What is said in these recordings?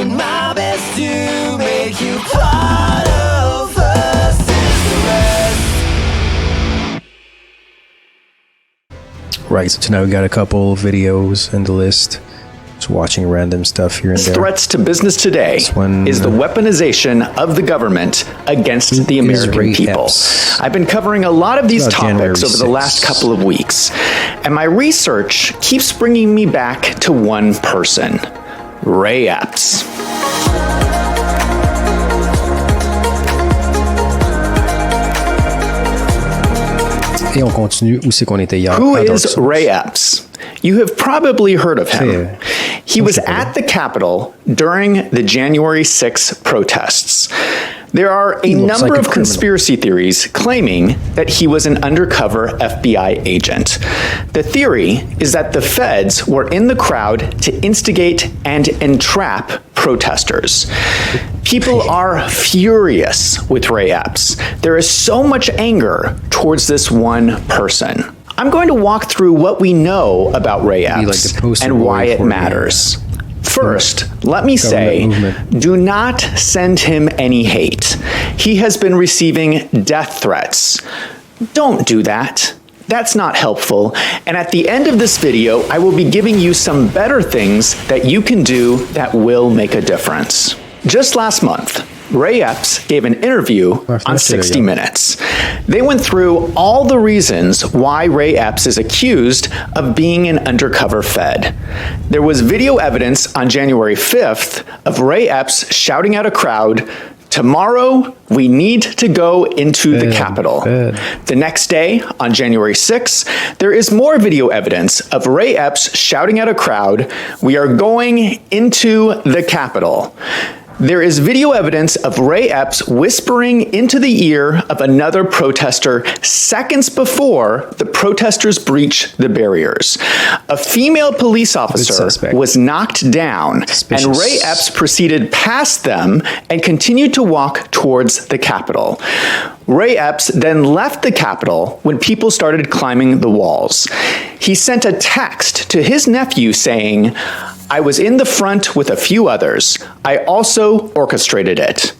doing my best to make you part of us is the rest. Right, so tonight we got a couple videos in the list. Just watching random stuff here and there. Threats to business today is the weaponization of the government against the American people. I've been covering a lot of these topics over the last couple of weeks, and my research keeps bringing me back to one person, Ray Epps. Et on continue. Où c'est qu'on était hier? Who is Ray Epps? You have probably heard of him. He was at the Capitol during the January 6th protests. There are a number of conspiracy theories claiming that he was an undercover FBI agent. The theory is that the feds were in the crowd to instigate and entrap protesters. People are furious with Ray Epps. There is so much anger towards this one person. I'm going to walk through what we know about Ray Epps and why it matters. First, let me say, do not send him any hate. He has been receiving death threats. Don't do that. That's not helpful. And at the end of this video, I will be giving you some better things that you can do that will make a difference. Just last month, Ray Epps gave an interview on 60 Minutes. They went through all the reasons why Ray Epps is accused of being an undercover Fed. There was video evidence on January 5th of Ray Epps shouting at a crowd, "Tomorrow, we need to go into the Capitol." The next day, on January 6th, there is more video evidence of Ray Epps shouting at a crowd, "We are going into the Capitol." There is video evidence of Ray Epps whispering into the ear of another protester seconds before the protesters breached the barriers. A female police officer was knocked down, and Ray Epps proceeded past them and continued to walk towards the Capitol. Ray Epps then left the Capitol when people started climbing the walls. He sent a text to his nephew saying, "I was in the front with a few others. I also orchestrated it."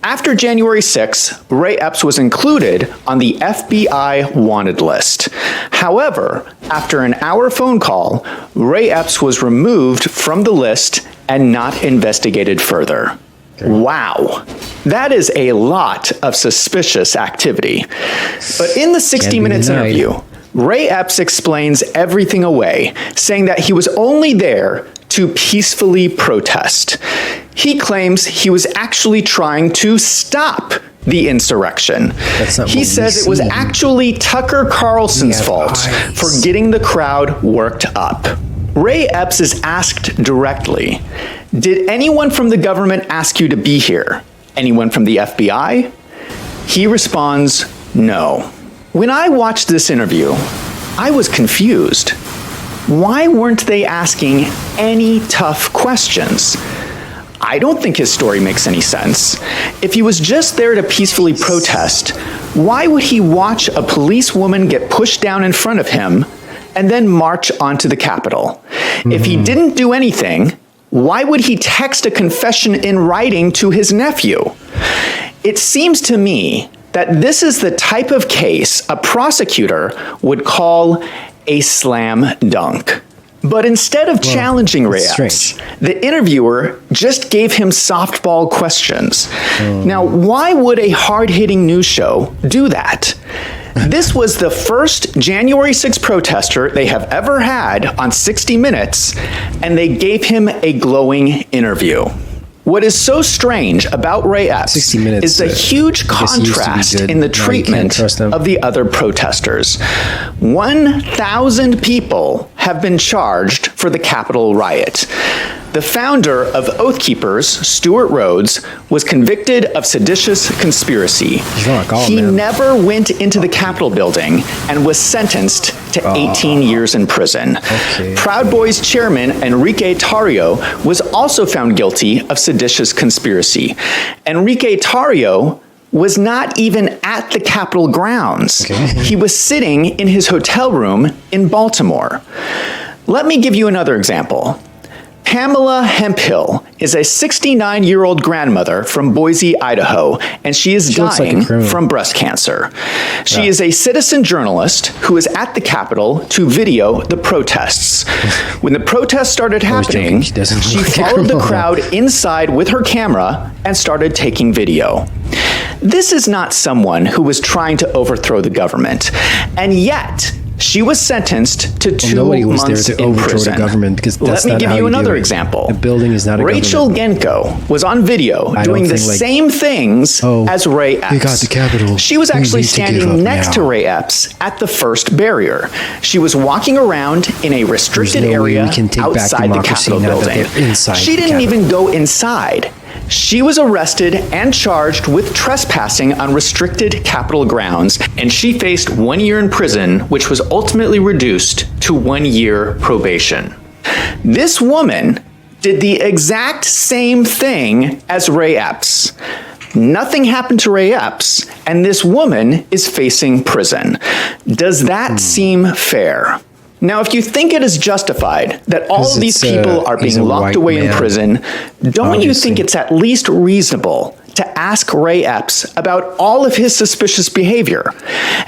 After January 6th, Ray Epps was included on the FBI wanted list. However, after an hour phone call, Ray Epps was removed from the list and not investigated further. Wow, that is a lot of suspicious activity. But in the 60 Minutes interview, Ray Epps explains everything away, saying that he was only there to peacefully protest. He claims he was actually trying to stop the insurrection. He says it was actually Tucker Carlson's fault for getting the crowd worked up. Ray Epps is asked directly, "Did anyone from the government ask you to be here? Anyone from the FBI?" He responds, "No." When I watched this interview, I was confused. Why weren't they asking any tough questions? I don't think his story makes any sense. If he was just there to peacefully protest, why would he watch a policewoman get pushed down in front of him and then march onto the Capitol? If he didn't do anything, why would he text a confession in writing to his nephew? It seems to me that this is the type of case a prosecutor would call a slam dunk. But instead of challenging Ray Epps, the interviewer just gave him softball questions. Now, why would a hard-hitting news show do that? This was the first January 6th protester they have ever had on 60 Minutes, and they gave him a glowing interview. What is so strange about Ray Epps is the huge contrast in the treatment of the other protesters. 1,000 people have been charged for the Capitol riot. The founder of Oath Keepers, Stuart Rhodes, was convicted of seditious conspiracy. He never went into the Capitol building and was sentenced to 18 years in prison. Proud Boys chairman Enrique Tarrio was also found guilty of seditious conspiracy. Enrique Tarrio was not even at the Capitol grounds. He was sitting in his hotel room in Baltimore. Let me give you another example. Pamela Hemphill is a 69-year-old grandmother from Boise, Idaho, and she is dying from breast cancer. She is a citizen journalist who is at the Capitol to video the protests. When the protests started happening, she followed the crowd inside with her camera and started taking video. This is not someone who was trying to overthrow the government, and yet she was sentenced to 2 months in prison. Let me give you another example. The building is not a Rachel Genko was on video doing the same things as Ray Epps. We got the Capitol. She was actually standing next to Ray Epps at the first barrier. She was walking around in a restricted area outside the Capitol building. She didn't even go inside. She was arrested and charged with trespassing on restricted Capitol grounds, and she faced 1 year in prison, which was ultimately reduced to 1 year probation. This woman did the exact same thing as Ray Epps. Nothing happened to Ray Epps, and this woman is facing prison. Does that seem fair? Now, if you think it is justified that all of these people are being locked away in prison, don't you think it's at least reasonable to ask Ray Epps about all of his suspicious behavior?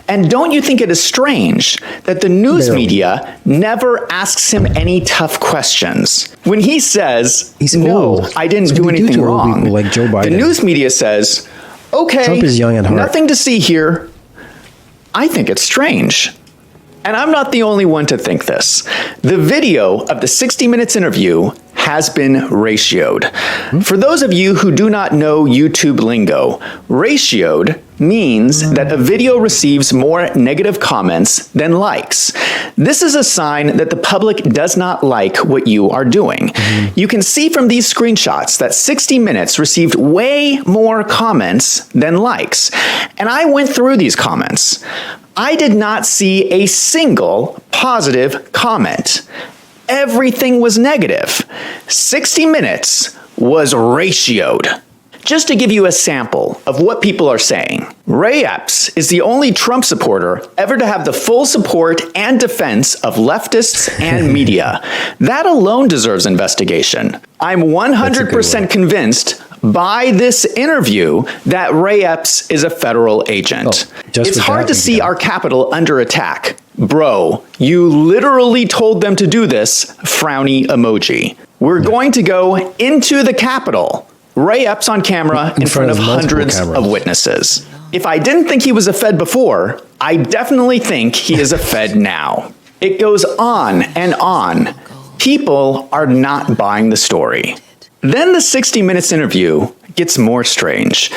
And don't you think it is strange that the news media never asks him any tough questions? When he says, no, I didn't do anything wrong, like Joe Biden. The news media says, okay, Trump is young at heart. Nothing to see here. I think it's strange. And I'm not the only one to think this. The video of the 60 Minutes interview has been ratioed. For those of you who do not know YouTube lingo, ratioed means that a video receives more negative comments than likes. This is a sign that the public does not like what you are doing. You can see from these screenshots that 60 Minutes received way more comments than likes. And I went through these comments. I did not see a single positive comment. Everything was negative. 60 Minutes was ratioed. Just to give you a sample of what people are saying, Ray Epps is the only Trump supporter ever to have the full support and defense of leftists and media. That alone deserves investigation. I'm 100% convinced by this interview that Ray Epps is a federal agent. It's hard to see our Capitol under attack. Bro, you literally told them to do this, frowny emoji. We're going to go into the Capitol. Ray Epps on camera in front of hundreds of witnesses. If I didn't think he was a Fed before, I definitely think he is a Fed now. It goes on and on. People are not buying the story. Then the 60 Minutes interview gets more strange.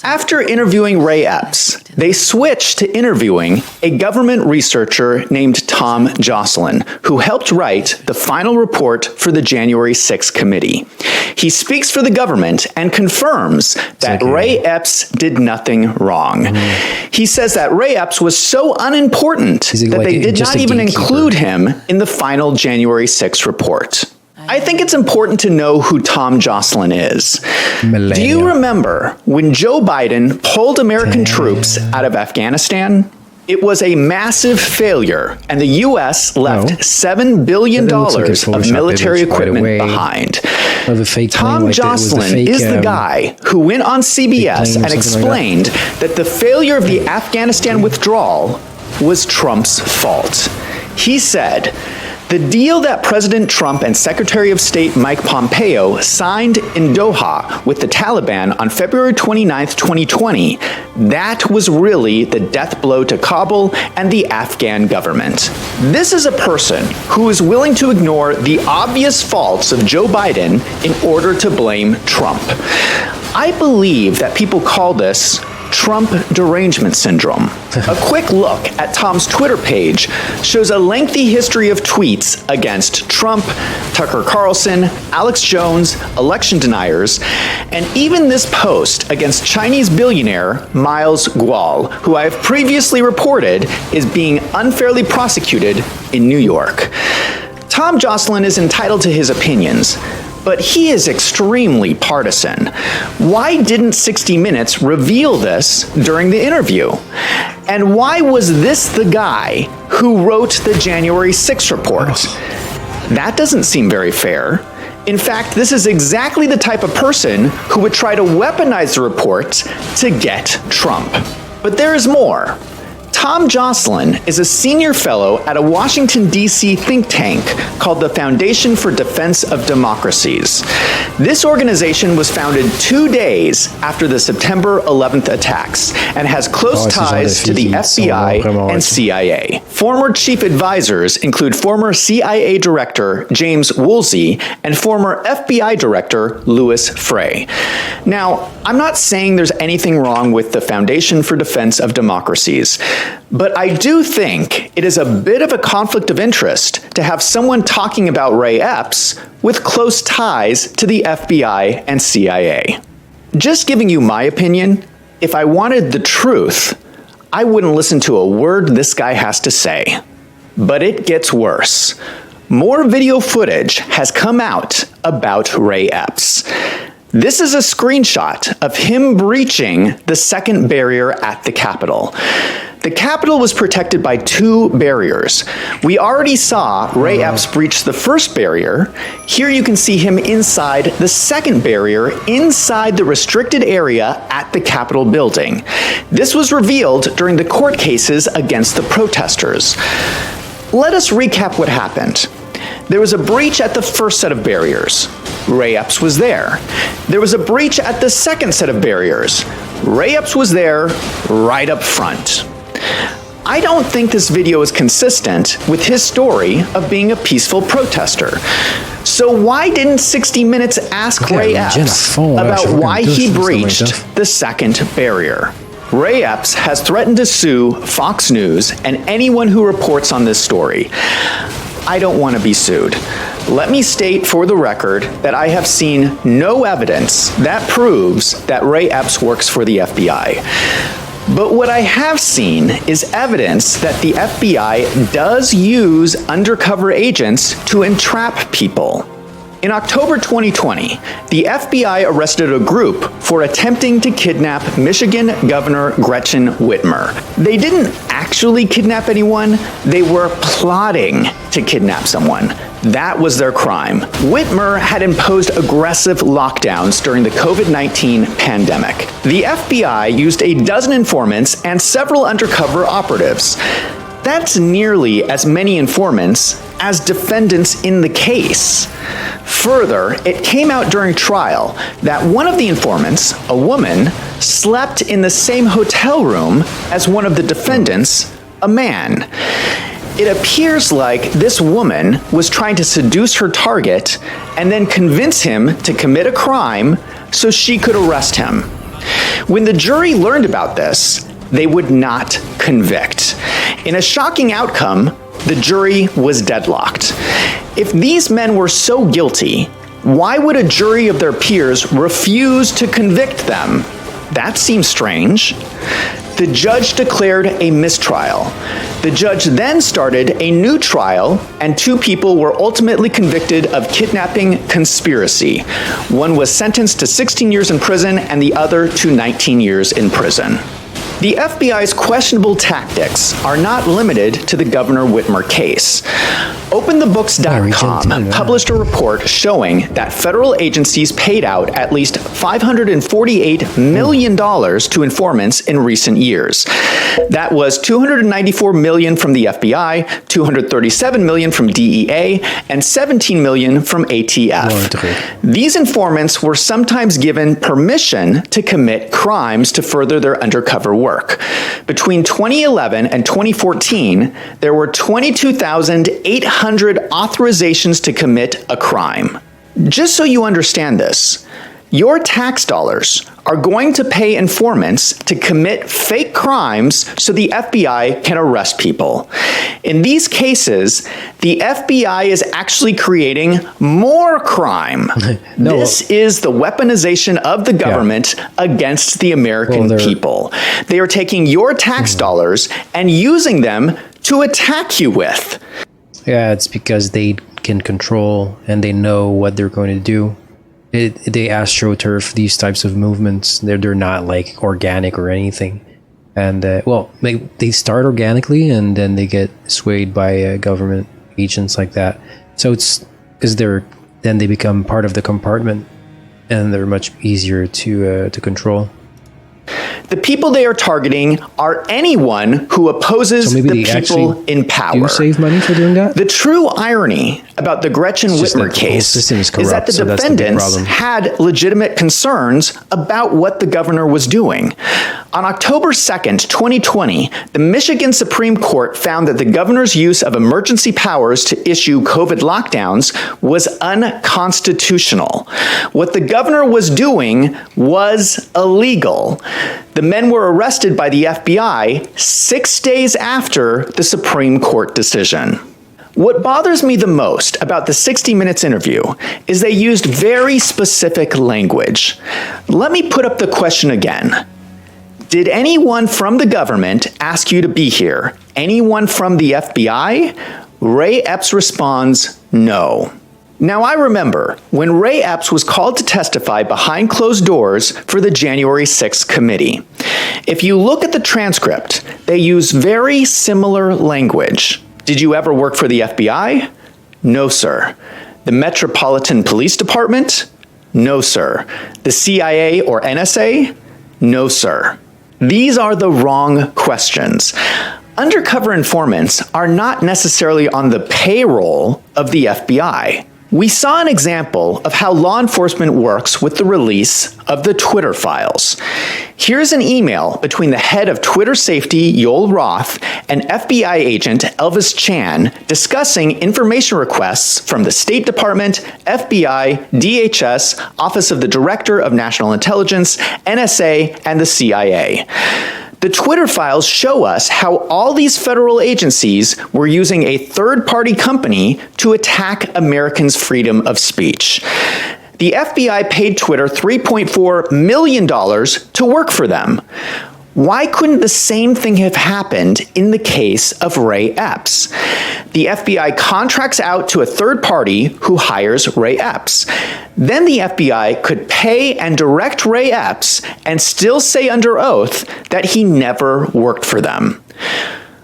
After interviewing Ray Epps, they switched to interviewing a government researcher named Tom Jocelyn, who helped write the final report for the January 6th committee. He speaks for the government and confirms that Ray Epps did nothing wrong. He says that Ray Epps was so unimportant that they did not even include him in the final January 6th report. I think it's important to know who Tom Jocelyn is. Do you remember when Joe Biden pulled American troops out of Afghanistan? It was a massive failure, and the U.S. left $7 billion of military equipment behind. Tom Jocelyn is the guy who went on CBS and explained that the failure of the Afghanistan withdrawal was Trump's fault. He said, the deal that President Trump and Secretary of State Mike Pompeo signed in Doha with the Taliban on February 29, 2020, that was really the death blow to Kabul and the Afghan government. This is a person who is willing to ignore the obvious faults of Joe Biden in order to blame Trump. I believe that people call this Trump derangement syndrome. A quick look at Tom's Twitter page shows a lengthy history of tweets against Trump, Tucker Carlson, Alex Jones, election deniers, and even this post against Chinese billionaire Miles Guo, who I have previously reported is being unfairly prosecuted in New York. Tom Jocelyn is entitled to his opinions, but he is extremely partisan. Why didn't 60 Minutes reveal this during the interview? And why was this the guy who wrote the January 6th report? That doesn't seem very fair. In fact, this is exactly the type of person who would try to weaponize the report to get Trump. But there is more. Tom Jocelyn is a senior fellow at a Washington, D.C. think tank called the Foundation for Defense of Democracies. This organization was founded 2 days after the September 11th attacks and has close ties to the FBI and CIA. Former chief advisors include former CIA Director James Woolsey and former FBI Director Louis Frey. Now, I'm not saying there's anything wrong with the Foundation for Defense of Democracies, but I do think it is a bit of a conflict of interest to have someone talking about Ray Epps with close ties to the FBI and CIA. Just giving you my opinion, if I wanted the truth, I wouldn't listen to a word this guy has to say. But it gets worse. More video footage has come out about Ray Epps. This is a screenshot of him breaching the second barrier at the Capitol. The Capitol was protected by 2 barriers. We already saw Ray Epps breach the first barrier. Here you can see him inside the second barrier, inside the restricted area at the Capitol building. This was revealed during the court cases against the protesters. Let us recap what happened. There was a breach at the first set of barriers. Ray Epps was there. There was a breach at the second set of barriers. Ray Epps was there right up front. I don't think this video is consistent with his story of being a peaceful protester. So why didn't 60 Minutes ask Ray Epps about why he breached the second barrier? Ray Epps has threatened to sue Fox News and anyone who reports on this story. I don't want to be sued. Let me state for the record that I have seen no evidence that proves that Ray Epps works for the FBI. But what I have seen is evidence that the FBI does use undercover agents to entrap people. In October 2020, the FBI arrested a group for attempting to kidnap Michigan Governor Gretchen Whitmer. They didn't actually kidnap anyone, they were plotting to kidnap someone. That was their crime. Whitmer had imposed aggressive lockdowns during the COVID-19 pandemic. The FBI used a dozen informants and several undercover operatives. That's nearly as many informants as defendants in the case. Further, it came out during trial that one of the informants, a woman, slept in the same hotel room as one of the defendants, a man. It appears like this woman was trying to seduce her target and then convince him to commit a crime so she could arrest him. When the jury learned about this, they would not convict. In a shocking outcome, the jury was deadlocked. If these men were so guilty, why would a jury of their peers refuse to convict them? That seems strange. The judge declared a mistrial. The judge then started a new trial, and 2 people were ultimately convicted of kidnapping conspiracy. One was sentenced to 16 years in prison, and the other to 19 years in prison. The FBI's questionable tactics are not limited to the Governor Whitmer case. OpenTheBooks.com published a report showing that federal agencies paid out at least $548 million to informants in recent years. That was $294 million from the FBI, $237 million from DEA, and $17 million from ATF. These informants were sometimes given permission to commit crimes to further their undercover work. Between 2011 and 2014, there were 22,800 authorizations to commit a crime. Just so you understand this, your tax dollars are going to pay informants to commit fake crimes so the FBI can arrest people. In these cases, the FBI is actually creating more crime. No. This is the weaponization of the government against the American people. They are taking your tax dollars and using them to attack you with. Yeah, it's because they can control and they know what they're going to do. They astroturf these types of movements. They're not like organic or anything. And they start organically and then they get swayed by government agents like that. So it's because they're then they become part of the compartment, and they're much easier to control. The people they are targeting are anyone who opposes the people in power. Do you save money for doing that? The true irony about the Gretchen Whitmer case is that the defendants had legitimate concerns about what the governor was doing. On October 2nd, 2020, the Michigan Supreme Court found that the governor's use of emergency powers to issue COVID lockdowns was unconstitutional. What the governor was doing was illegal. The men were arrested by the FBI 6 days after the Supreme Court decision. What bothers me the most about the 60 Minutes interview is they used very specific language. Let me put up the question again. Did anyone from the government ask you to be here? Anyone from the FBI? Ray Epps responds, no. Now, I remember when Ray Epps was called to testify behind closed doors for the January 6th committee. If you look at the transcript, they use very similar language. Did you ever work for the FBI? No, sir. The Metropolitan Police Department? No, sir. The CIA or NSA? No, sir. These are the wrong questions. Undercover informants are not necessarily on the payroll of the FBI. We saw an example of how law enforcement works with the release of the Twitter files. Here's an email between the head of Twitter safety, Yoel Roth, and FBI agent Elvis Chan discussing information requests from the State Department, FBI, DHS, Office of the Director of National Intelligence, NSA, and the CIA. The Twitter files show us how all these federal agencies were using a third-party company to attack Americans' freedom of speech. The FBI paid Twitter $3.4 million to work for them. Why couldn't the same thing have happened in the case of Ray Epps? The FBI contracts out to a third party who hires Ray Epps. Then the FBI could pay and direct Ray Epps and still say under oath that he never worked for them.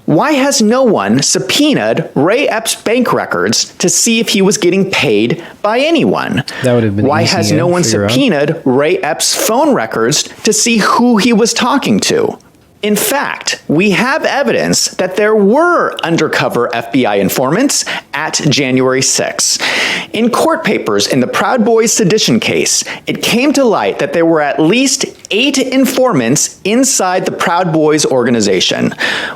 Why has no one subpoenaed Ray Epps' bank records to see if he was getting paid by anyone? That would have been Why has no one subpoenaed Ray Epps' phone records to see who he was talking to? In fact, we have evidence that there were undercover FBI informants at January 6. In court papers in the Proud Boys sedition case, it came to light that there were at least 8 informants inside the Proud Boys organization.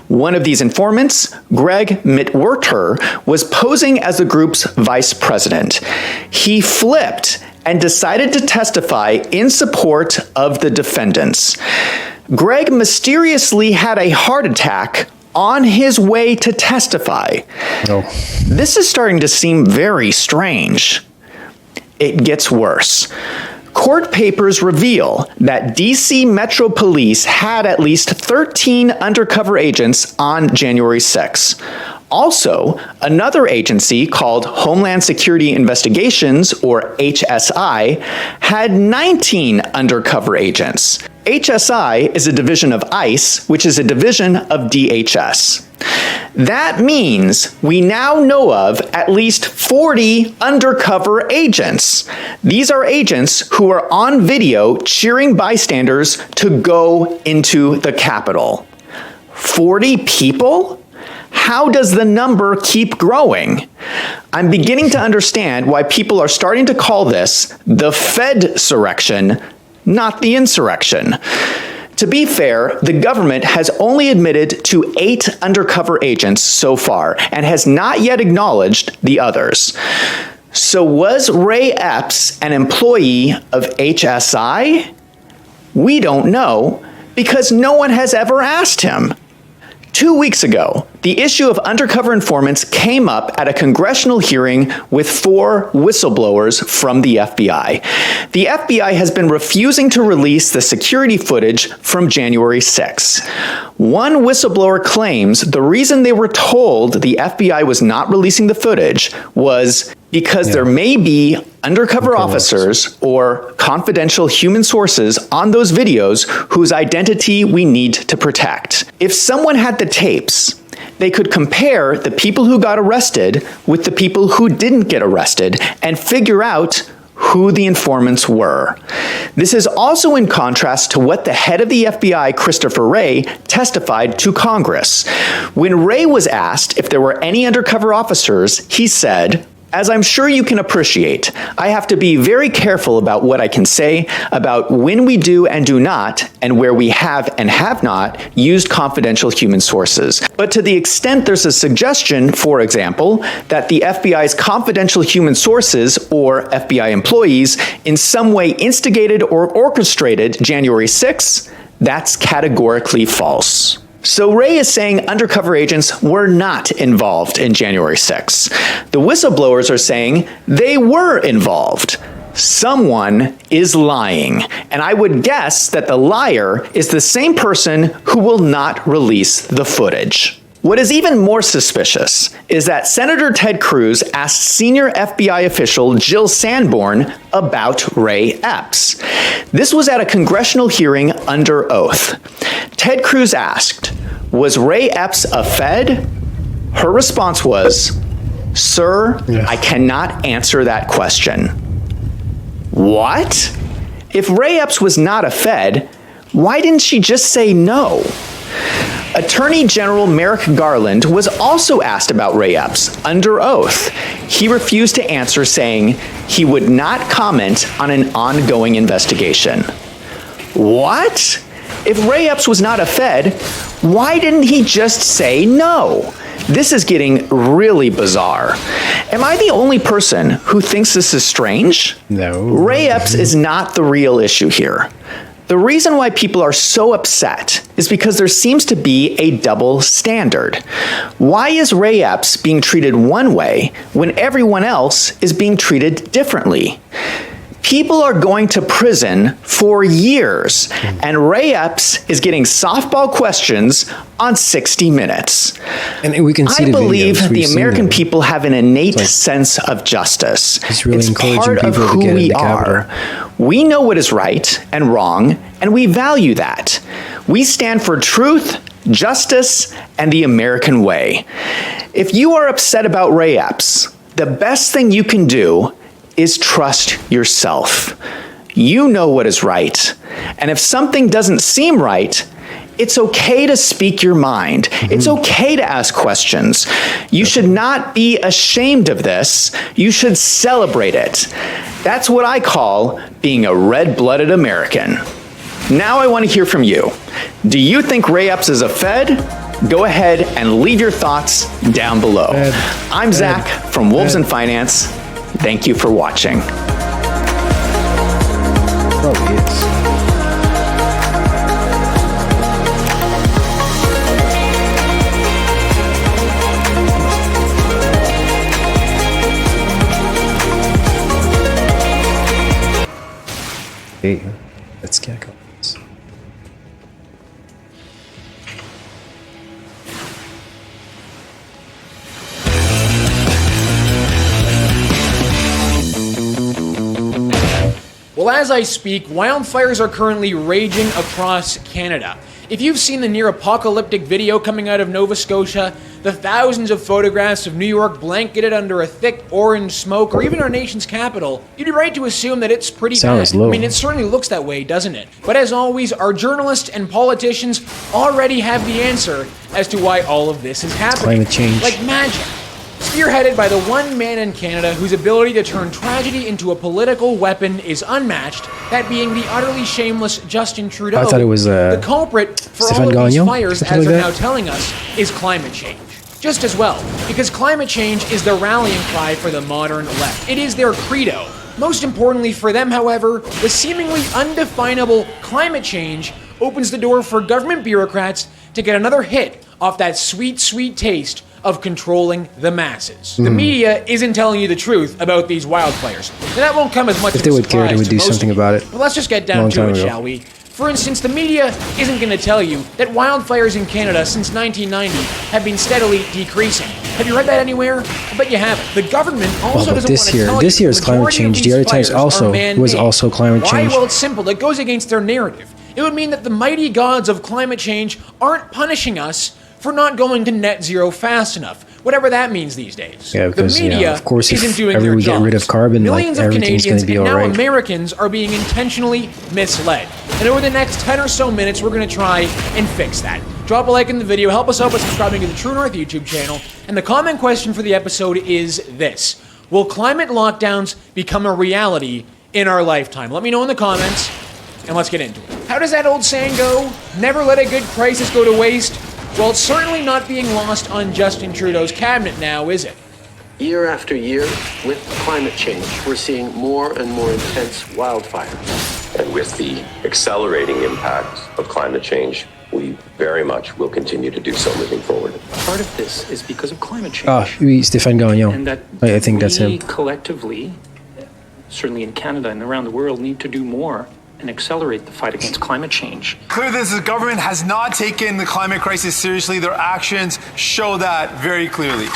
One of these informants, Greg Mitwerter, was posing as the group's vice president. He flipped and decided to testify in support of the defendants. Greg mysteriously had a heart attack on his way to testify. Oh. This is starting to seem very strange. It gets worse. Court papers reveal that DC Metro Police had at least 13 undercover agents on January 6. Also, another agency called Homeland Security Investigations, or HSI, had 19 undercover agents. HSI is a division of ICE, which is a division of DHS. That means we now know of at least 40 undercover agents. These are agents who are on video cheering bystanders to go into the Capitol. 40 people? How does the number keep growing? I'm beginning to understand why people are starting to call this the Fed-surrection, not the insurrection. To be fair, the government has only admitted to 8 undercover agents so far and has not yet acknowledged the others. So was Ray Epps an employee of HSI? We don't know because no one has ever asked him. 2 weeks ago, the issue of undercover informants came up at a congressional hearing with 4 whistleblowers from the FBI. The FBI has been refusing to release the security footage from January 6. One whistleblower claims the reason they were told the FBI was not releasing the footage was because there may be undercover officers or confidential human sources on those videos whose identity we need to protect. If someone had the tapes, they could compare the people who got arrested with the people who didn't get arrested and figure out who the informants were. This is also in contrast to what the head of the FBI, Christopher Wray, testified to Congress. When Wray was asked if there were any undercover officers, he said, "As I'm sure you can appreciate, I have to be very careful about what I can say about when we do and do not, and where we have and have not used confidential human sources. But to the extent there's a suggestion, for example, that the FBI's confidential human sources, or FBI employees, in some way instigated or orchestrated January 6th, that's categorically false." So Wray is saying undercover agents were not involved in January 6th. The whistleblowers are saying they were involved. Someone is lying, and I would guess that the liar is the same person who will not release the footage. What is even more suspicious is that Senator Ted Cruz asked senior FBI official Jill Sanborn about Ray Epps. This was at a congressional hearing under oath. Ted Cruz asked, "Was Ray Epps a Fed?" Her response was, "Sir, I cannot answer that question." What? If Ray Epps was not a Fed, why didn't she just say no? Attorney General Merrick Garland was also asked about Ray Epps under oath. He refused to answer, saying he would not comment on an ongoing investigation. What? If Ray Epps was not a Fed, why didn't he just say no? This is getting really bizarre. Am I the only person who thinks this is strange? No. Ray Epps is not the real issue here. The reason why people are so upset is because there seems to be a double standard. Why is Ray Epps being treated one way when everyone else is being treated differently? People are going to prison for years, and Ray Epps is getting softball questions on 60 Minutes. And we can see I the believe videos. the American them. people have an innate sense of justice. He's really it's encouraging part of people to who get in we the are. Capitol. We know what is right and wrong, and we value that. We stand for truth, justice, and the American way. If you are upset about Ray Epps, the best thing you can do is trust yourself. You know what is right. And if something doesn't seem right, it's okay to speak your mind. It's okay to ask questions. You should not be ashamed of this. You should celebrate it. That's what I call being a red-blooded American. Now I want to hear from you. Do you think Ray Epps is a Fed? Go ahead and leave your thoughts down below. I'm Zach from Wolves in Finance. Thank you for watching. Probably is. Hey, let's get going. Well, as I speak, wildfires are currently raging across Canada. If you've seen the near-apocalyptic video coming out of Nova Scotia, the thousands of photographs of New York blanketed under a thick orange smoke, or even our nation's capital, you'd be right to assume that it's pretty Sounds bad. low. I mean, it certainly looks that way, doesn't it? But as always, our journalists and politicians already have the answer as to why all of this is happening. Climate change. Like magic. Spearheaded by the one man in Canada whose ability to turn tragedy into a political weapon is unmatched, that being the utterly shameless Justin Trudeau. I thought it was, the culprit for Stéphane all of these Gagnon? fires, Something as like they're that? now telling us, is climate change. Just as well, because climate change is the rallying cry for the modern left. It is their credo. Most importantly for them, however, the seemingly undefinable climate change opens the door for government bureaucrats to get another hit off that sweet, sweet taste of controlling the masses. The media isn't telling you the truth about these wildfires. And that won't come as much If of they a would care, they surprise would to do most something of you. about it. But let's just get down Long to time it, ago. shall we? For instance, the media isn't going to tell you that wildfires in Canada since 1990 have been steadily decreasing. Have you read that anywhere? I bet you haven't. The government also but doesn't this want to year- tell this you year's the climate majority of change, these the other times fires also are man-made. was also climate Why? change. Well, it's simple. It goes against their narrative. It would mean that the mighty gods of climate change aren't punishing us for not going to net zero fast enough, whatever that means these days. Yeah, because, the media of course, isn't if doing ever their we get rid jobs. of carbon, Millions like, of everything's Canadians gonna be and now alright. Americans are being intentionally misled. And over the next 10 or so minutes, we're going to try and fix that. Drop a like in the video, help us out by subscribing to the True North YouTube channel, and the comment question for the episode is this: will climate lockdowns become a reality in our lifetime? Let me know in the comments, and let's get into it. How does that old saying go? Never let a good crisis go to waste? Well, it's certainly not being lost on Justin Trudeau's cabinet now, is it? Year after year, with climate change, we're seeing more and more intense wildfires. And with the accelerating impact of climate change, we very much will continue to do so moving forward. Part of this is because of climate change. Ah, oui, Stéphane Gagnon. And that I think that's we him. collectively, certainly in Canada and around the world, need to do more and accelerate the fight against climate change. Clearly, this government has not taken the climate crisis seriously. Their actions show that very clearly.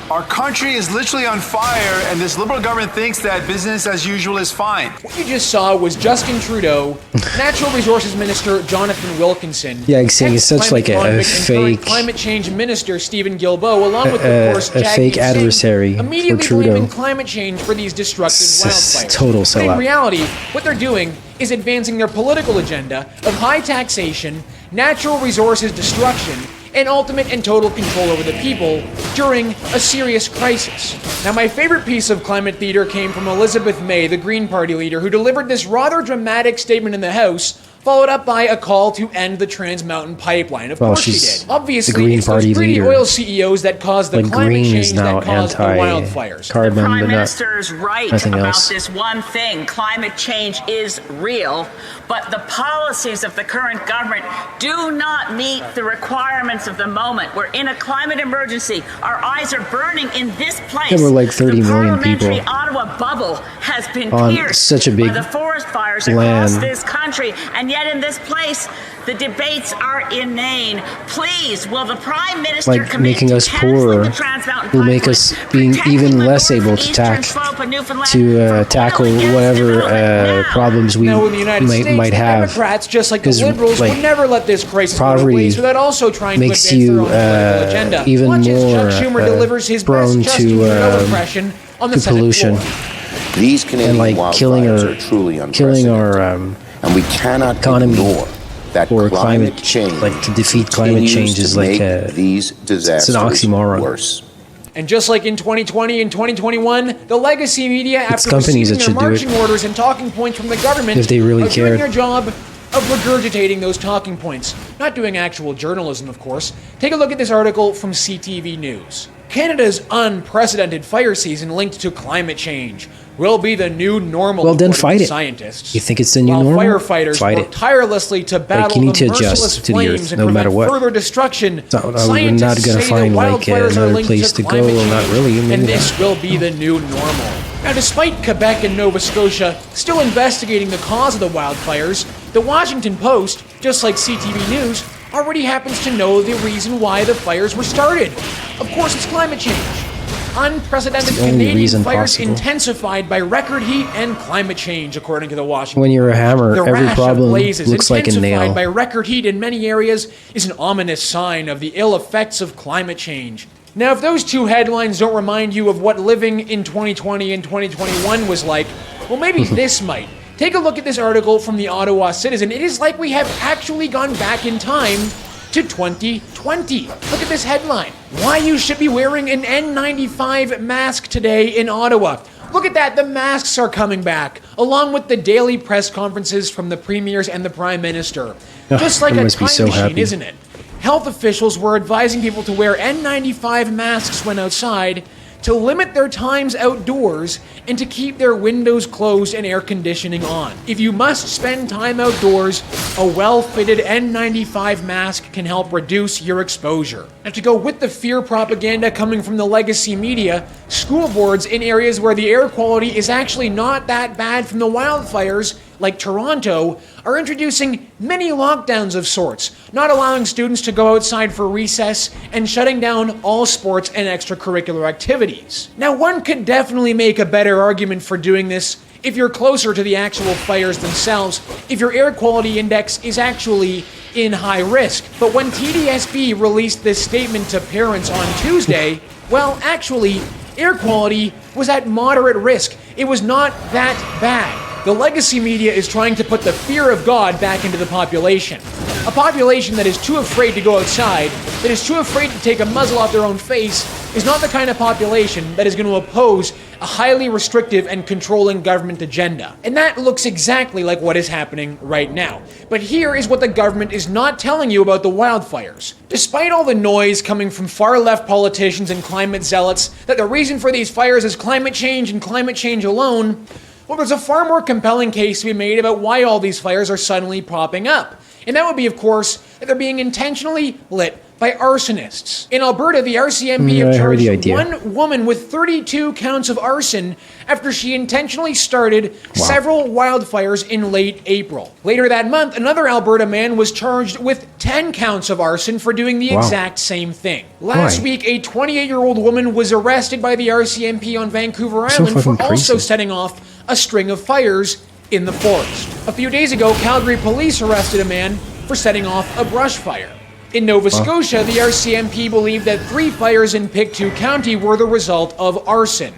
Our country is literally on fire, and this Liberal government thinks that business as usual is fine. What you just saw was Justin Trudeau, Natural Resources Minister Jonathan Wilkinson, Yeah, seeing it's such like a ex-climate convict and current fake, Climate Change Minister Stephen Guilbeault, along with, of course, a Jagmeet fake Singh, adversary for immediately Trudeau. blaming climate change for these destructive It's wildfires. total But in sellout. reality, what they're doing is advancing their political agenda of high taxation, natural resources destruction, and ultimate and total control over the people during a serious crisis. Now, my favorite piece of climate theater came from Elizabeth May, the Green Party leader, who delivered this rather dramatic statement in the House, followed up by a call to end the Trans Mountain Pipeline. Of course she she's did. Obviously, the Green it's those Party greedy leader. oil CEOs that caused the Like, climate Green change is now that caused the wildfires. anti-carbon, Prime but not Minister's right nothing about else. this one thing. Climate change is real, but the policies of the current government do not meet the requirements of the moment. We're in a climate emergency. Our eyes are burning in this place. There were like 30 the million people parliamentary Ottawa bubble has been on pierced such a big by the forest fires across land. this country, and yet in this place, the debates are inane. Please, will the Prime Minister Like, commit making to us canceling poorer the Trans Mountain will make Pipeline, us being protecting even the less able to northeastern slope of Newfoundland from tackle oil and gas whatever development now? problems we Now, in the United States, might the have. Democrats, just like the 'Cause, Liberals, like, would never let this crisis go to poverty waste without also trying to makes advance their you, own political agenda. even Watch as more, Chuck Schumer delivers his prone best Justin to, Trudeau impression on the to Senate pollution. floor. These Canadian And like wildfires killing are truly our unprecedented. And we cannot economy ignore that or climate change, like to defeat climate change is like these disasters oxymoron. worse. And just like in 2020 and 2021, the legacy media, after companies receiving that their should do it. marching orders and talking points from the government, If they really are doing cared. their job of regurgitating those talking points. Not doing actual journalism, of course. Take a look at this article from CTV News. Canada's unprecedented fire season linked to climate change will be the new normal. Well, then according fight to it. Scientists. You think it's the new While normal? firefighters Fight work it. tirelessly to battle you need the to adjust merciless to the flames earth, and no prevent matter what. further destruction. So, we're Scientists not gonna say find, that like, wildfires are another linked place to to go. climate Well, not change, really, maybe and not. this will be the new normal. Now, despite Quebec and Nova Scotia still investigating the cause of the wildfires, the Washington Post, just like CTV News, already happens to know the reason why the fires were started. Of course, it's climate change. Unprecedented It's the only Canadian reason fires possible. intensified by record heat and climate change, according to the Washington. When you're a hammer, The every rash problem of blazes looks like a intensified nail. by record heat in many areas is an ominous sign of the ill effects of climate change. Now, if those two headlines don't remind you of what living in 2020 and 2021 was like, well, maybe this might. Take a look at this article from the Ottawa Citizen. It is like we have actually gone back in time to 2020. Look at this headline. Why you should be wearing an N95 mask today in Ottawa. Look at that, the masks are coming back, along with the daily press conferences from the premiers and the prime minister. Just like they a must be time so machine, happy. isn't it? Health officials were advising people to wear N95 masks when outside, to limit their times outdoors, and to keep their windows closed and air conditioning on. If you must spend time outdoors, a well-fitted N95 mask can help reduce your exposure. Now, to go with the fear propaganda coming from the legacy media, school boards in areas where the air quality is actually not that bad from the wildfires, like Toronto, are introducing mini lockdowns of sorts, not allowing students to go outside for recess and shutting down all sports and extracurricular activities. Now, one could definitely make a better argument for doing this if you're closer to the actual fires themselves, if your air quality index is actually in high risk. But when TDSB released this statement to parents on Tuesday, well, actually, air quality was at moderate risk. It was not that bad. The legacy media is trying to put the fear of God back into the population. A population that is too afraid to go outside, that is too afraid to take a muzzle off their own face, is not the kind of population that is going to oppose a highly restrictive and controlling government agenda. And that looks exactly like what is happening right now. But here is what the government is not telling you about the wildfires. Despite all the noise coming from far-left politicians and climate zealots that the reason for these fires is climate change and climate change alone, well, there's a far more compelling case to be made about why all these fires are suddenly popping up. And that would be, of course, that they're being intentionally lit by arsonists. In Alberta, the RCMP have charged one woman with 32 counts of arson after she intentionally started several wildfires in late April. Later that month, another Alberta man was charged with 10 counts of arson for doing the exact same thing. Last week, a 28-year-old woman was arrested by the RCMP on Vancouver Island for also setting off a string of fires in the forest. A few days ago, Calgary police arrested a man for setting off a brush fire. In Nova Scotia, the RCMP believed that 3 fires in Pictou County were the result of arson.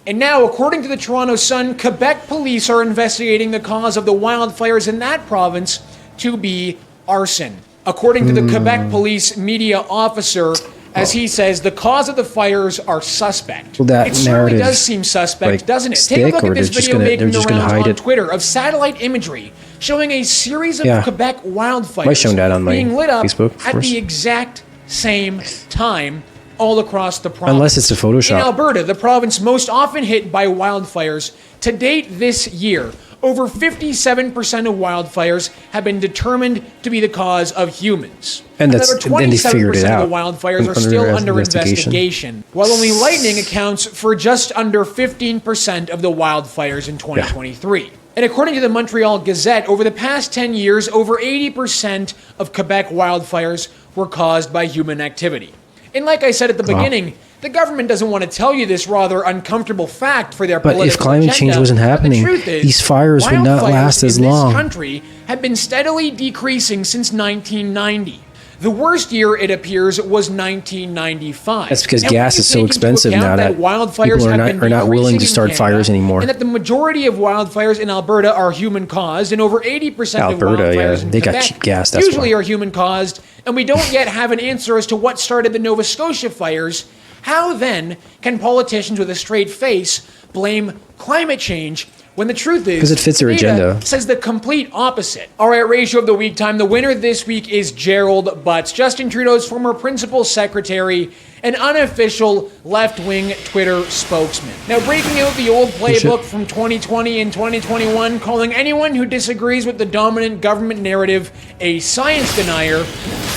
And now, according to the Toronto Sun, Quebec police are investigating the cause of the wildfires in that province to be arson. According to the Quebec police media officer, as he says, the cause of the fires are suspect. Well, that it certainly does seem suspect, doesn't it? Take a look at this video making the rounds on Twitter of satellite imagery showing a series of Quebec wildfires being lit up at the exact same time all across the province. Unless it's a Photoshop. In Alberta, the province most often hit by wildfires, to date this year, over 57% of wildfires have been determined to be the cause of humans. And that's, then they figured it out. Of the wildfires are still under investigation, while only lightning accounts for just under 15% of the wildfires in 2023. And according to the Montreal Gazette, over the past 10 years, over 80% of Quebec wildfires were caused by human activity. And like I said at the beginning, the government doesn't want to tell you this rather uncomfortable fact for their political agenda. But if climate change wasn't happening, these fires would not last as long. This country have been steadily decreasing since 1990. The worst year, it appears, was 1995. That's because gas is so expensive now that people are not willing to start fires anymore. And that the majority of wildfires in Alberta are human-caused, and over 80% of wildfires in they Quebec got cheap gas, that's usually are human-caused, and we don't yet have an answer as to what started the Nova Scotia fires. How, then, can politicians with a straight face blame climate change when the truth is, because it fits their agenda, says the complete opposite. All right, ratio of the week time. The winner this week is Gerald Butts, Justin Trudeau's former principal secretary, an unofficial left-wing Twitter spokesman. Now, breaking out the old playbook from 2020 and 2021, calling anyone who disagrees with the dominant government narrative a science denier,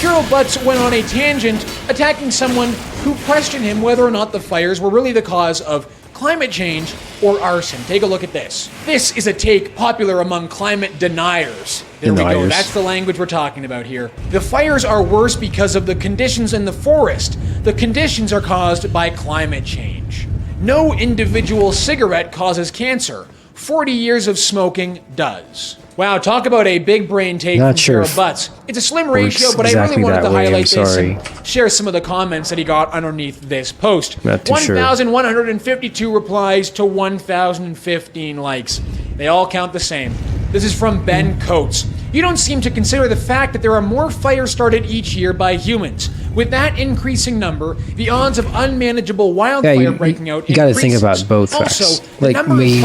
Gerald Butts went on a tangent attacking someone who questioned him whether or not the fires were really the cause of climate change or arson. Take a look at this. This is a take popular among climate deniers. There we go. That's the language we're talking about here. The fires are worse because of the conditions in the forest. The conditions are caused by climate change. No individual cigarette causes cancer. 40 years of smoking does. Wow, talk about a big brain take from Gerald Butts. It's a slim ratio, but I really wanted to highlight this and share some of the comments that he got underneath this post. 1,152 replies to 1,015 likes. They all count the same. This is from Ben Coates. You don't seem to consider the fact that there are more fires started each year by humans. With that increasing number, the odds of unmanageable wildfire breaking out you got to think about both facts. Like maybe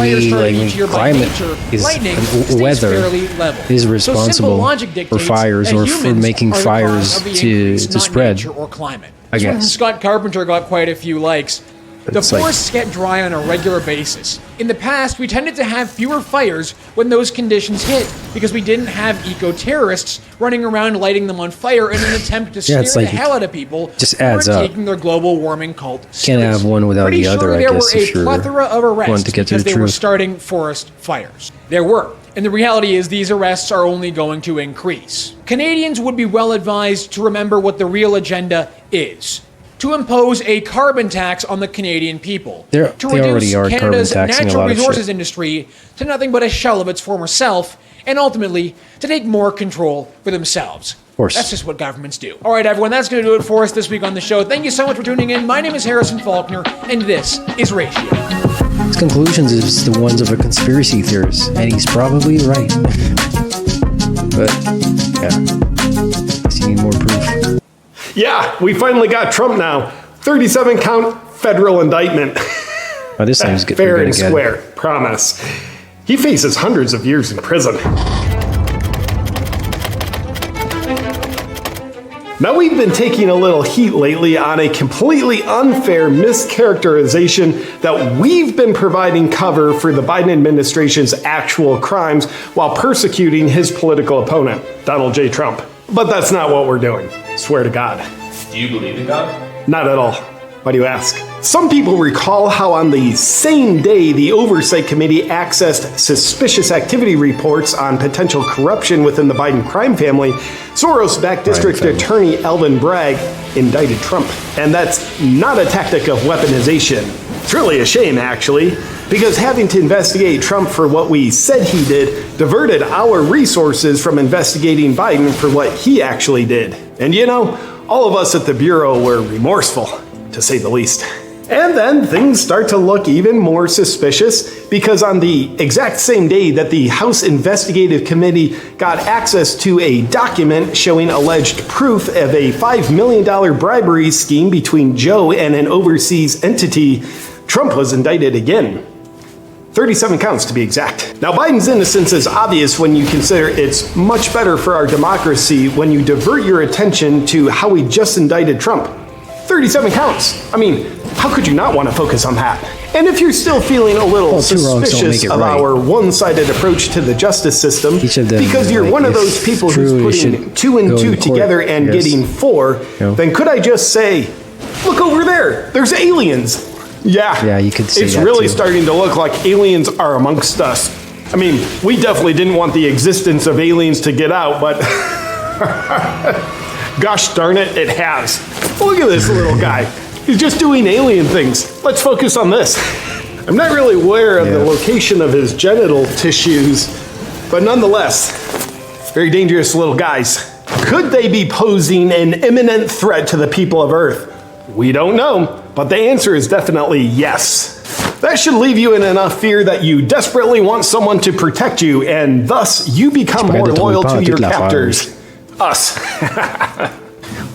climate is weather is responsible for fires or for making fires to spread. Or climate. I guess. Scott Carpenter got quite a few likes. The forests get dry on a regular basis. In the past, we tended to have fewer fires when those conditions hit because we didn't have eco-terrorists running around lighting them on fire in an attempt to scare the hell out of people just adds up. taking their global warming cult seriously. Can't have one without the other, I guess, if you're plethora of arrests to get to because the they were truth. starting forest fires. There were. And the reality is these arrests are only going to increase. Canadians would be well advised to remember what the real agenda is. To impose a carbon tax on the Canadian people. To reduce Canada's natural resources industry to nothing but a shell of its former self, and ultimately to take more control for themselves. course. That's just what governments do. All right, everyone, that's going to do it for us this week on the show. Thank you so much for tuning in. My name is Harrison Faulkner, and this is Ratio. His conclusions is the ones of a conspiracy theorist, and he's probably right. But, yeah. You need more proof. Yeah, we finally got Trump now. 37 count federal indictment. Oh, this time's good. Fair and square, promise. He faces hundreds of years in prison. Now, we've been taking a little heat lately on a completely unfair mischaracterization that we've been providing cover for the Biden administration's actual crimes while persecuting his political opponent, Donald J. Trump. But that's not what we're doing. Swear to God. Do you believe in God? Not at all. Why do you ask? Some people recall how on the same day the Oversight Committee accessed suspicious activity reports on potential corruption within the Biden crime family, Soros-backed District Attorney Alvin Bragg indicted Trump. And that's not a tactic of weaponization. It's really a shame, actually, because having to investigate Trump for what we said he did diverted our resources from investigating Biden for what he actually did. And you know, all of us at the Bureau were remorseful, to say the least. And then things start to look even more suspicious because on the exact same day that the House Investigative Committee got access to a document showing alleged proof of a $5 million bribery scheme between Joe and an overseas entity, Trump was indicted again. 37 counts to be exact. Now, Biden's innocence is obvious when you consider it's much better for our democracy when you divert your attention to how we just indicted Trump. 37 counts. I mean, how could you not want to focus on that? And if you're still feeling a little suspicious of our one-sided approach to the justice system, because you're one of those people who's putting 2 and 2 together and getting 4, then could I just say, look over there, there's aliens. Yeah, you could see it's that really too. starting to look like aliens are amongst us. I mean, we definitely didn't want the existence of aliens to get out, but gosh darn it, it has. Look at this little guy. He's just doing alien things. Let's focus on this. I'm not really aware of the location of his genital tissues, but nonetheless, very dangerous little guys. Could they be posing an imminent threat to the people of Earth? We don't know, but the answer is definitely yes. That should leave you in enough fear that you desperately want someone to protect you, and thus you become more loyal to your captors. Us.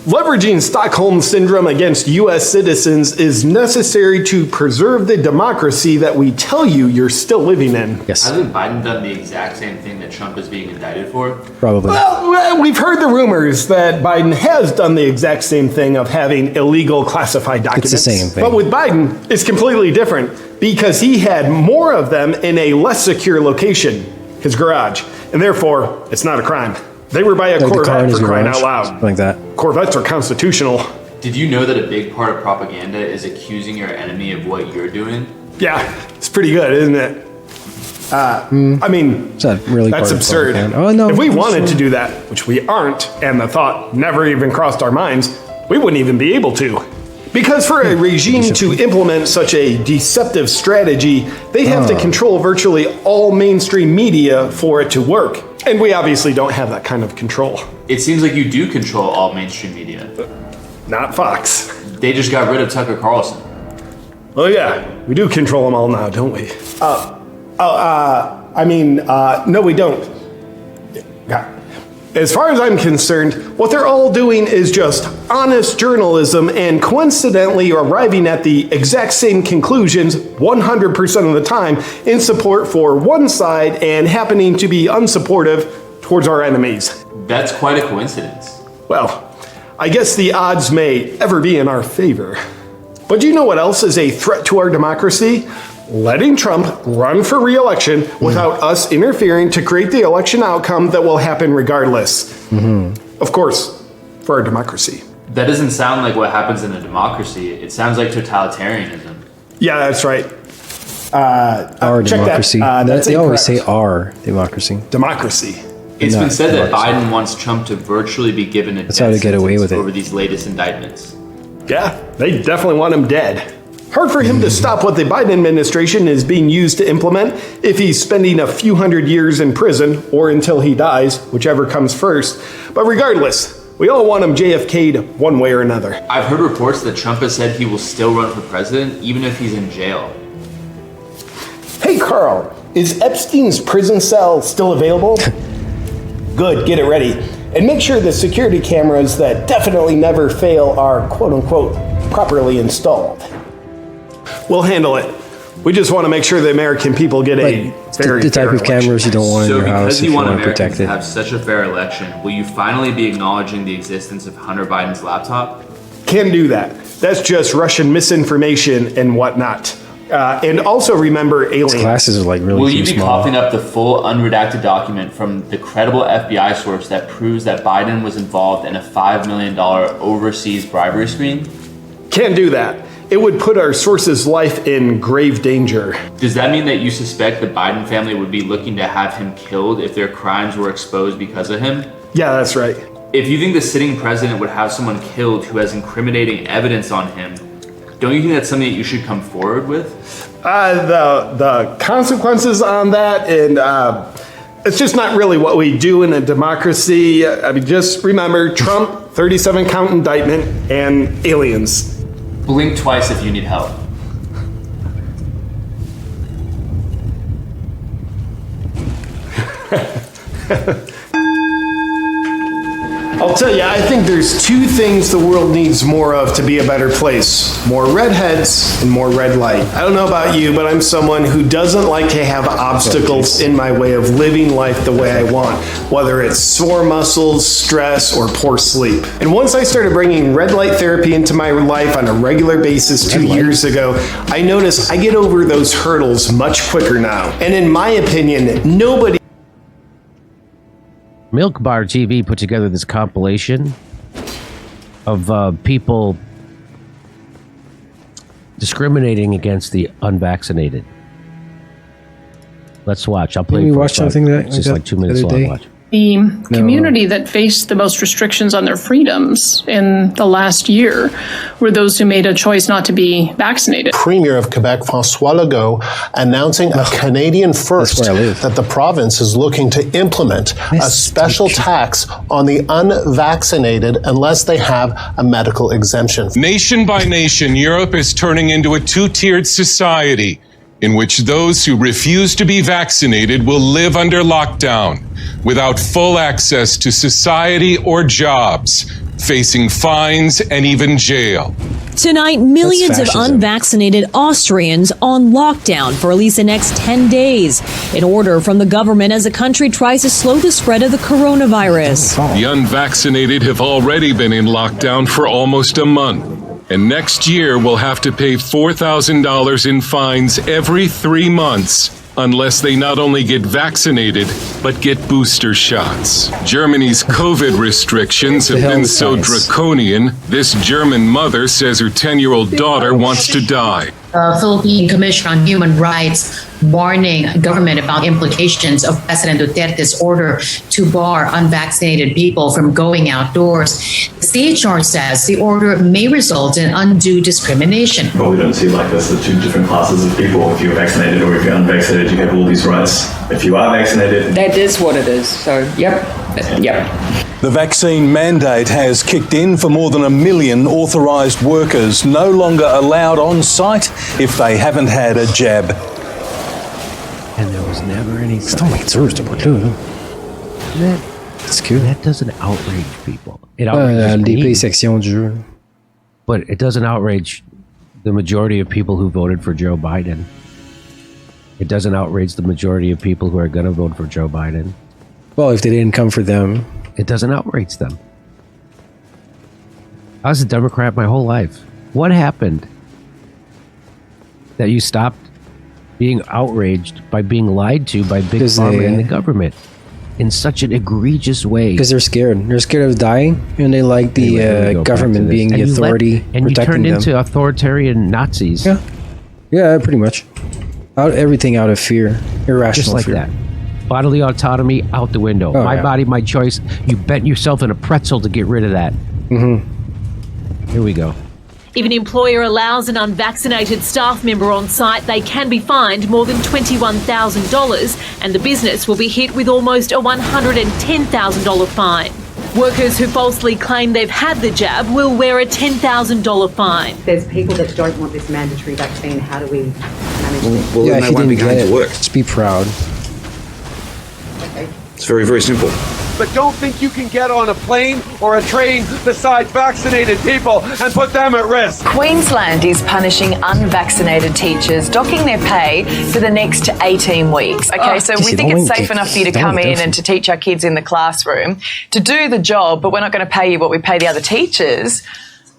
Leveraging Stockholm Syndrome against U.S. citizens is necessary to preserve the democracy that we tell you you're still living in. Yes. Hasn't Biden done the exact same thing that Trump is being indicted for? Probably. Well, we've heard the rumors that Biden has done the exact same thing of having illegal classified documents. It's the same thing. But with Biden, it's completely different because he had more of them in a less secure location, his garage, and therefore it's not a crime. They were by a Corvette for crying out loud. Something like that. Corvettes are constitutional. Did you know that a big part of propaganda is accusing your enemy of what you're doing? Yeah, it's pretty good, isn't it? I mean, it's not really that's absurd. Oh, no, if we wanted to do that, which we aren't, and the thought never even crossed our minds, we wouldn't even be able to. Because for a regime to implement such a deceptive strategy, they'd have to control virtually all mainstream media for it to work. And we obviously don't have that kind of control. It seems like you do control all mainstream media. Not Fox. They just got rid of Tucker Carlson. Oh yeah, we do control them all now, don't we? No, we don't. Yeah. As far as I'm concerned, what they're all doing is just honest journalism and coincidentally arriving at the exact same conclusions 100% of the time in support for one side and happening to be unsupportive towards our enemies. That's quite a coincidence. Well, I guess the odds may ever be in our favor. But do you know what else is a threat to our democracy? Letting Trump run for re-election without us interfering to create the election outcome that will happen regardless. Of course, for our democracy. That doesn't sound like what happens in a democracy. It sounds like totalitarianism. Yeah, that's right. Our democracy. They always say incorrect. our democracy. Democracy. It's been said that democracy. Biden wants Trump to virtually be given a That's how death to get away sentence with it. over these latest indictments. Yeah, they definitely want him dead. Hard for him to stop what the Biden administration is being used to implement if he's spending a few hundred years in prison or until he dies, whichever comes first. But regardless, We all want him JFK'd one way or another. I've heard reports that Trump has said he will still run for president, even if he's in jail. Hey, Carl, is Epstein's prison cell still available? Good, get it ready. And make sure the security cameras that definitely never fail are quote-unquote properly installed. We'll handle it. We just want to make sure the American people get a very the type of cameras you don't want in your house if you want to protect it. So because you want Americans to have such a fair election, will you finally be acknowledging the existence of Hunter Biden's laptop? Can do that. That's just Russian misinformation and whatnot. And also remember aliens. These glasses are like really Will you be small. coughing up the full unredacted document from the credible FBI source that proves that Biden was involved in a $5 million overseas bribery scheme? Can't do that. It would put our source's life in grave danger. Does that mean that you suspect the Biden family would be looking to have him killed if their crimes were exposed because of him? Yeah, that's right. If you think the sitting president would have someone killed who has incriminating evidence on him, don't you think that's something that you should come forward with? The consequences on that, and it's just not really what we do in a democracy. I mean, just remember Trump, 37 count indictment, and aliens. Blink twice if you need help. I'll tell you, I think there's two things the world needs more of to be a better place. More redheads and more red light. I don't know about you, but I'm someone who doesn't like to have obstacles in my way of living life the way I want, whether it's sore muscles, stress, or poor sleep. And once I started bringing red light therapy into my life on a regular basis 2 years ago, I noticed I get over those hurdles much quicker now. And in my opinion, nobody Milk Bar TV put together this compilation of people discriminating against the unvaccinated. Let's watch. I'll play. Didn't we watch something that it's just like 2 minutes long. Watch. The community that faced the most restrictions on their freedoms in the last year were those who made a choice not to be vaccinated. Premier of Quebec, François Legault, announcing a Canadian first that the province is looking to implement a special tax on the unvaccinated unless they have a medical exemption. Nation by nation, Europe is turning into a two-tiered society in which those who refuse to be vaccinated will live under lockdown without full access to society or jobs, facing fines and even jail. Tonight, millions of unvaccinated Austrians on lockdown for at least the next 10 days. An order from the government as the country tries to slow the spread of the coronavirus. The unvaccinated have already been in lockdown for almost a month. And next year will have to pay $4,000 in fines every 3 months unless they not only get vaccinated, but get booster shots. Germany's COVID restrictions have been so draconian, this German mother says her 10-year-old daughter wants to die. Philippine Commission on Human Rights warning government about implications of President Duterte's order to bar unvaccinated people from going outdoors. The CHR says the order may result in undue discrimination. Well, we don't see it like this. The two different classes of people. If you're vaccinated or if you're unvaccinated, you have all these rights. If you are vaccinated... That is what it is. So, yep. The vaccine mandate has kicked in for more than 1 million authorised workers, no longer allowed on site if they haven't had a jab. And there was never any... That doesn't outrage people. It outrages me. Section du jeu. But it doesn't outrage the majority of people who voted for Joe Biden. It doesn't outrage the majority of people who are going to vote for Joe Biden. Well, if they didn't come for them, it doesn't outrage them. I was a Democrat my whole life. What happened that you stopped being outraged by being lied to by Big Pharma and the government in such an egregious way? Because they're scared. They're scared of dying, and they like the government being the authority protecting them. And you turned into authoritarian Nazis. Yeah, pretty much. Everything out of fear, irrational just like fear. that. Bodily autonomy out the window. My body, my choice. You bent yourself in a pretzel to get rid of that. Here we go. If an employer allows an unvaccinated staff member on site, they can be fined more than $21,000 and the business will be hit with almost a $110,000 fine. Workers who falsely claim they've had the jab will wear a $10,000 fine. There's people that don't want this mandatory vaccine. How do we manage this? Well, if you didn't get it, just be proud. It's very, very simple. But don't think you can get on a plane or a train beside vaccinated people and put them at risk. Queensland is punishing unvaccinated teachers, docking their pay for the next 18 weeks. Okay, so we think it's safe enough for you to come in and to teach our kids in the classroom, to do the job, but we're not going to pay you what we pay the other teachers.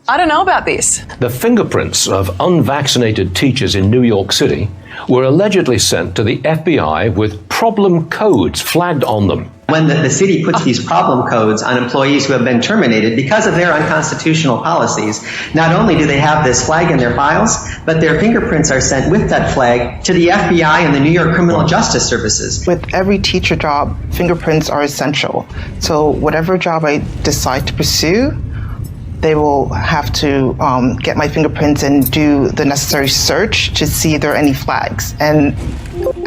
I don't know about this. The fingerprints of unvaccinated teachers in New York City were allegedly sent to the FBI with problem codes flagged on them. When the city puts these problem codes on employees who have been terminated because of their unconstitutional policies, not only do they have this flag in their files, but their fingerprints are sent with that flag to the FBI and the New York Criminal Justice Services. With every teacher job, fingerprints are essential. So whatever job I decide to pursue, they will have to get my fingerprints and do the necessary search to see if there are any flags. And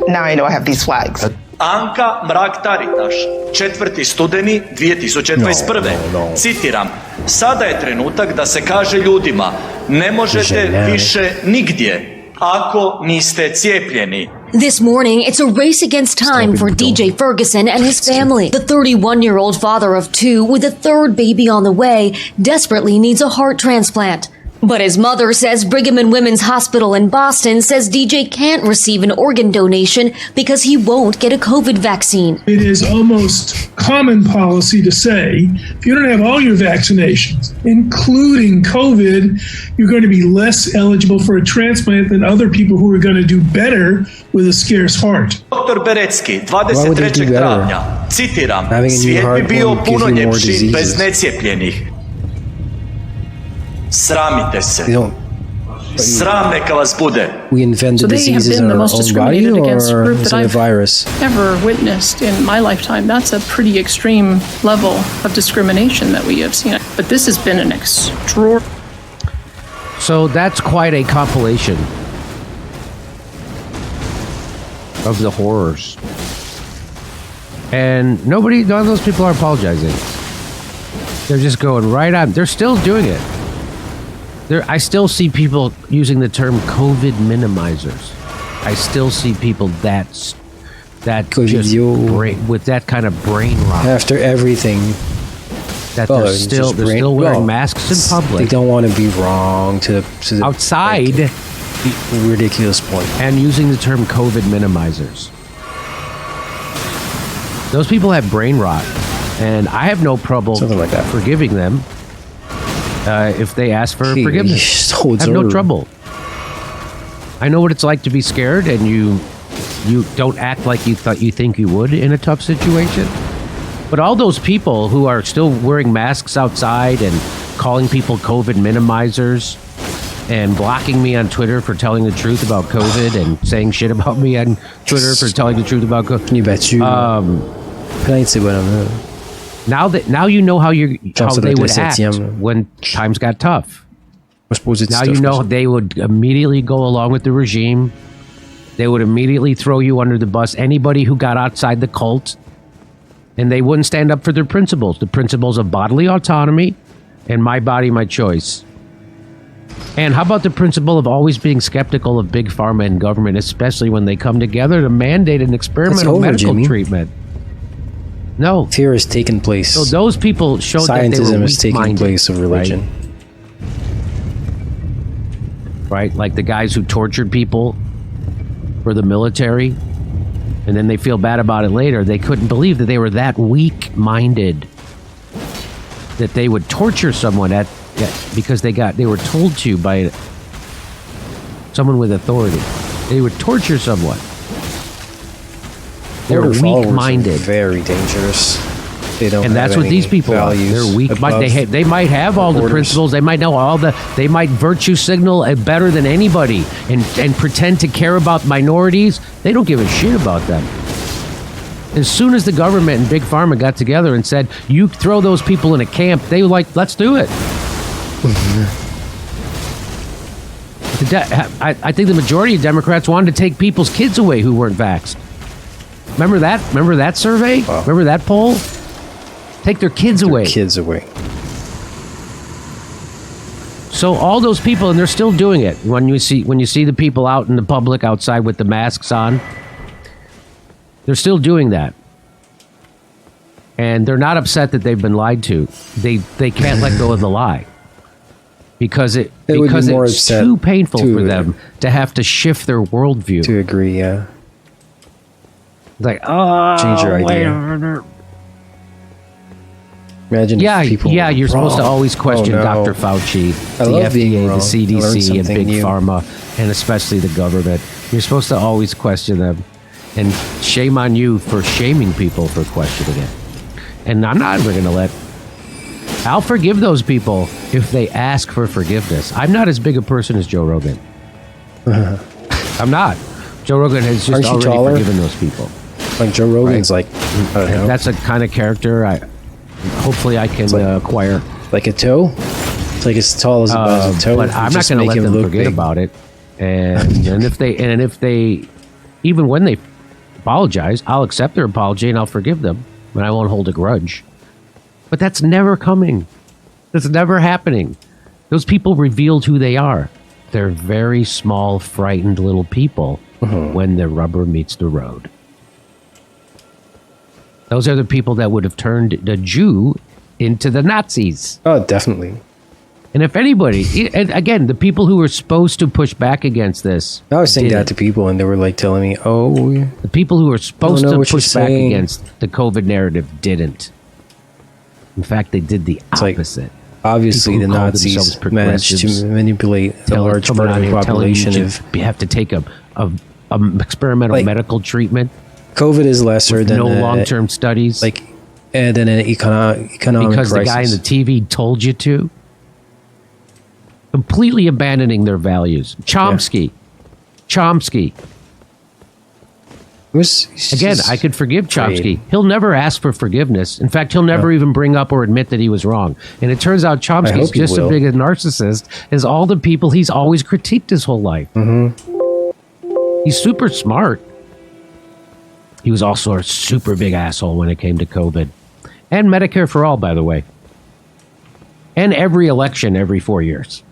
now I know I have these flags. Anka Mrak-Taritaš, 4. studeni 2021. Citiram, sada je trenutak da se kaže ljudima, ne možete više nigdje ako niste cijepljeni. This morning, it's a race against time for DJ Ferguson and his family. The 31-year-old father of two with a third baby on the way desperately needs a heart transplant. But his mother says Brigham and Women's Hospital in Boston says DJ can't receive an organ donation because he won't get a COVID vaccine. It is almost common policy to say, if you don't have all your vaccinations, including COVID, you're going to be less eligible for a transplant than other people who are going to do better with a scarce heart. Dr. Berecki, 23. travnja, citiram, svijet bi bio puno ljepši bez necijepljenih. Sramite se. Sram neka vas bude. We invented diseases in our own body, or is it a virus? Ever witnessed in my lifetime. That's a pretty extreme level of discrimination that we have seen. But this has been an extraordinary. So that's quite a compilation of the horrors. And none of those people are apologizing. They're just going right on. They're still doing it. I still see people using the term COVID minimizers. I still see people that just with that kind of brain rot. After everything, that they're still wearing masks in public. They don't want to be wrong to the outside. Ridiculous point. And using the term COVID minimizers. Those people have brain rot, and I have no trouble forgiving them. If they ask for forgiveness, I have no trouble. I know what it's like to be scared, and you don't act like you think you would in a tough situation. But all those people who are still wearing masks outside and calling people COVID minimizers and blocking me on Twitter for telling the truth about COVID and saying shit about me on Twitter for telling the truth about COVID. Now you know how they would act when times got tough. Now you know they would immediately go along with the regime. They would immediately throw you under the bus. Anybody who got outside the cult, and they wouldn't stand up for their principles, the principles of bodily autonomy and my body, my choice. And how about the principle of always being skeptical of big pharma and government, especially when they come together to mandate an experimental medical treatment? No. Fear has taken place. So those people showed Scientism that they were is taking place of religion. Right? Like the guys who tortured people for the military, and then they feel bad about it later. They couldn't believe that they were that weak-minded that they would torture someone because they were told to by someone with authority. They would torture someone. They're weak-minded. Very dangerous. They don't. And that's what these people are. They're weak. They might have all the principles. They might know all the. They might virtue signal better than anybody and pretend to care about minorities. They don't give a shit about them. As soon as the government and Big Pharma got together and said, "You throw those people in a camp," they were like, "Let's do it." I think the majority of Democrats wanted to take people's kids away who weren't vaxxed. Remember that? Remember that survey? Remember that poll? Take their kids away. So all those people, and they're still doing it. When you see the people out in the public outside with the masks on, they're still doing that. And they're not upset that they've been lied to. They can't let go of the lie. Because it's too painful for them to have to shift their worldview. To agree, yeah. Like, change your idea. Imagine people you're supposed to always question Dr. Fauci, the FDA, the CDC, and Big Pharma, and especially the government. You're supposed to always question them. And shame on you for shaming people for questioning it. And I'm not even going to I'll forgive those people if they ask for forgiveness. I'm not as big a person as Joe Rogan. I'm not. Joe Rogan has just already forgiven those people. Like Joe Rogan's I don't know. That's a kind of character hopefully I can acquire. Like a toe? It's like as tall as a toe. But I'm not going to let them forget about it. And if they even when they apologize, I'll accept their apology and I'll forgive them. And I won't hold a grudge. But that's never coming. That's never happening. Those people revealed who they are. They're very small, frightened little people when the rubber meets the road. Those are the people that would have turned the Jew into the Nazis. Oh, definitely. And if anybody, and again, the people who were supposed to push back against this. I was saying that to people and they were like telling me, the people who were supposed to push back against the COVID narrative didn't. In fact, they did the opposite. Obviously, the Nazis managed to manipulate a large part of the population. You have to take a experimental medical treatment. COVID is lesser than no long-term studies, and then an economic because crisis. The guy in the TV told you to. Completely abandoning their values. Chomsky. Again, I could forgive Chomsky. He'll never ask for forgiveness. In fact, he'll never even bring up or admit that he was wrong. And it turns out Chomsky's just as big a narcissist as all the people he's always critiqued his whole life. He's super smart. He was also a super big asshole when it came to COVID. And Medicare for All, by the way. And every election every 4 years.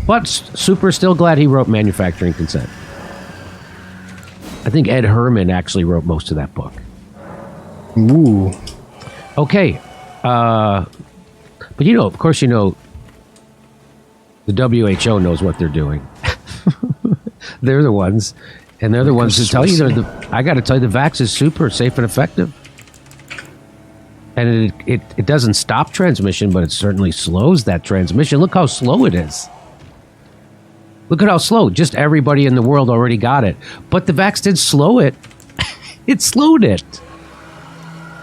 But super still glad he wrote Manufacturing Consent. I think Ed Herman actually wrote most of that book. Ooh. Okay. But of course, the WHO knows what they're doing. They're the ones. And they're the ones who tell you, I got to tell you, the vax is super safe and effective. And it doesn't stop transmission, but it certainly slows that transmission. Look how slow it is. Look at how slow. Just everybody in the world already got it. But the vax did slow it. It slowed it.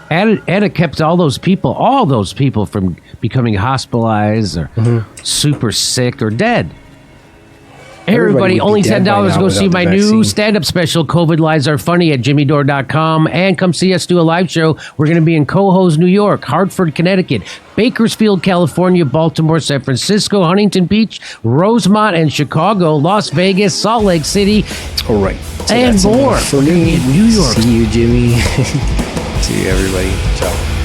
And it kept all those people from becoming hospitalized or super sick or dead. Hey, everybody, only $10 to go see my new stand-up special, COVID Lies Are Funny, at jimmydore.com. And come see us do a live show. We're going to be in Cohoes, New York, Hartford, Connecticut, Bakersfield, California, Baltimore, San Francisco, Huntington Beach, Rosemont, and Chicago, Las Vegas, Salt Lake City. All right. So and more. For me, in New York. See you, Jimmy. See you, everybody. Ciao.